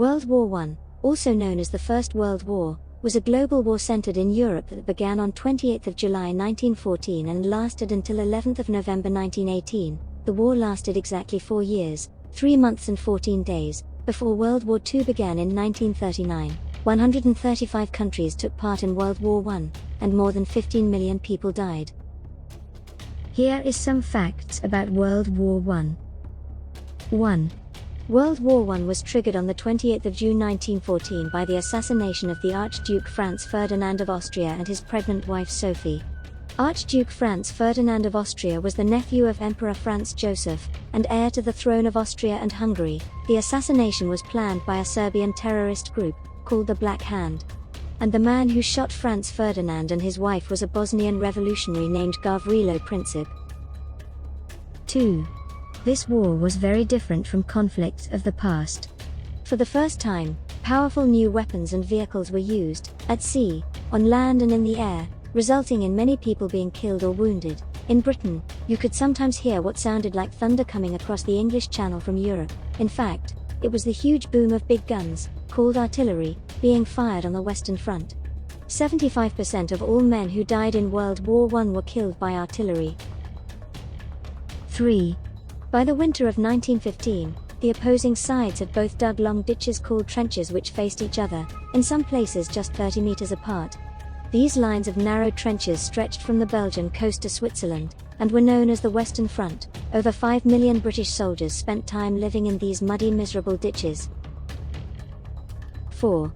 World War I, also known as the First World War, was a global war centered in Europe that began on 28 July 1914 and lasted until 11 November 1918. The war lasted exactly 4 years, 3 months and 14 days, before World War II began in 1939. 135 countries took part in World War I, and more than 15 million people died. Here is some facts about World War I. 1. World War I was triggered on the 28th of June 1914 by the assassination of the Archduke Franz Ferdinand of Austria and his pregnant wife Sophie. Archduke Franz Ferdinand of Austria was the nephew of Emperor Franz Joseph, and heir to the throne of Austria and Hungary. The assassination was planned by a Serbian terrorist group, called the Black Hand. And the man who shot Franz Ferdinand and his wife was a Bosnian revolutionary named Gavrilo Princip. 2. This war was very different from conflicts of the past. For the first time, powerful new weapons and vehicles were used, at sea, on land and in the air, resulting in many people being killed or wounded. In Britain, you could sometimes hear what sounded like thunder coming across the English Channel from Europe. In fact, it was the huge boom of big guns, called artillery, being fired on the Western Front. 75% of all men who died in World War I were killed by artillery. 3. By the winter of 1915, the opposing sides had both dug long ditches called trenches which faced each other, in some places just 30 meters apart. These lines of narrow trenches stretched from the Belgian coast to Switzerland, and were known as the Western Front. Over 5 million British soldiers spent time living in these muddy, miserable ditches. 4.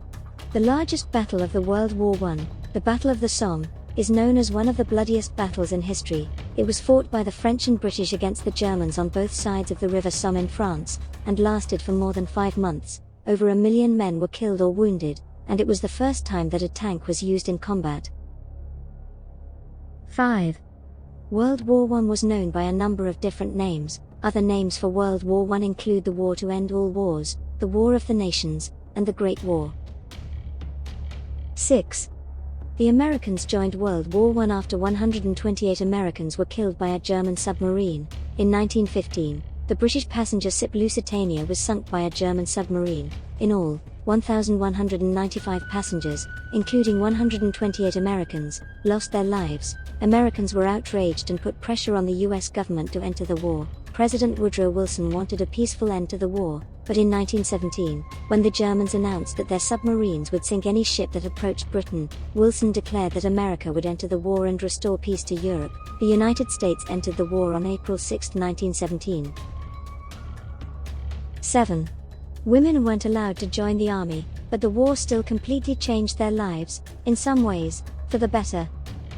The largest battle of the World War I, the Battle of the Somme, is known as one of the bloodiest battles in history. It was fought by the French and British against the Germans on both sides of the River Somme in France, and lasted for more than 5 months. Over 1 million men were killed or wounded, and it was the first time that a tank was used in combat. 5. World War I was known by a number of different names. Other names for World War I include the War to End All Wars, the War of the Nations, and the Great War. 6. The Americans joined World War I after 128 Americans were killed by a German submarine. In 1915, the British passenger ship Lusitania was sunk by a German submarine. In all, 1,195 passengers, including 128 Americans, lost their lives. Americans were outraged and put pressure on the US government to enter the war. President Woodrow Wilson wanted a peaceful end to the war, but in 1917, when the Germans announced that their submarines would sink any ship that approached Britain, Wilson declared that America would enter the war and restore peace to Europe. The United States entered the war on April 6, 1917. 7. Women weren't allowed to join the army, but the war still completely changed their lives, in some ways, for the better.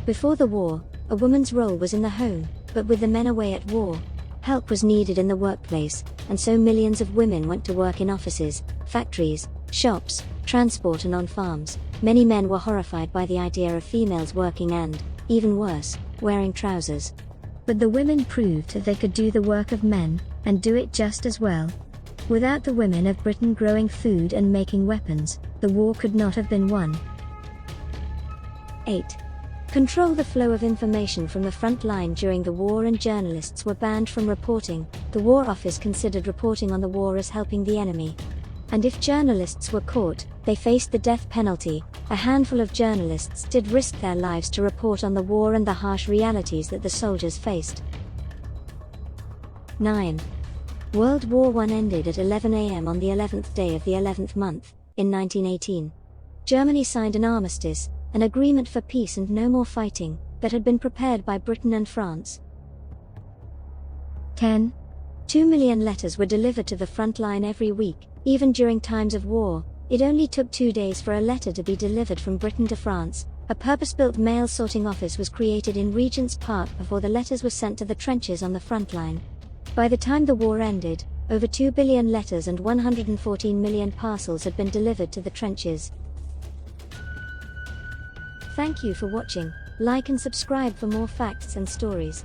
Before the war, a woman's role was in the home, but with the men away at war, help was needed in the workplace, and so millions of women went to work in offices, factories, shops, transport and on farms. Many men were horrified by the idea of females working and, even worse, wearing trousers. But the women proved that they could do the work of men, and do it just as well. Without the women of Britain growing food and making weapons, the war could not have been won. 8. Control the flow of information from the front line during the war, and journalists were banned from reporting. The War Office considered reporting on the war as helping the enemy. And if journalists were caught, they faced the death penalty. A handful of journalists did risk their lives to report on the war and the harsh realities that the soldiers faced. 9. World War I ended at 11 a.m. on the 11th day of the 11th month, in 1918. Germany signed an armistice, an agreement for peace and no more fighting, that had been prepared by Britain and France. 10. 2 million letters were delivered to the front line every week. Even during times of war, it only took 2 days for a letter to be delivered from Britain to France. A purpose-built mail sorting office was created in Regent's Park before the letters were sent to the trenches on the front line. By the time the war ended, over 2 billion letters and 114 million parcels had been delivered to the trenches. Thank you for watching. Like and subscribe for more facts and stories.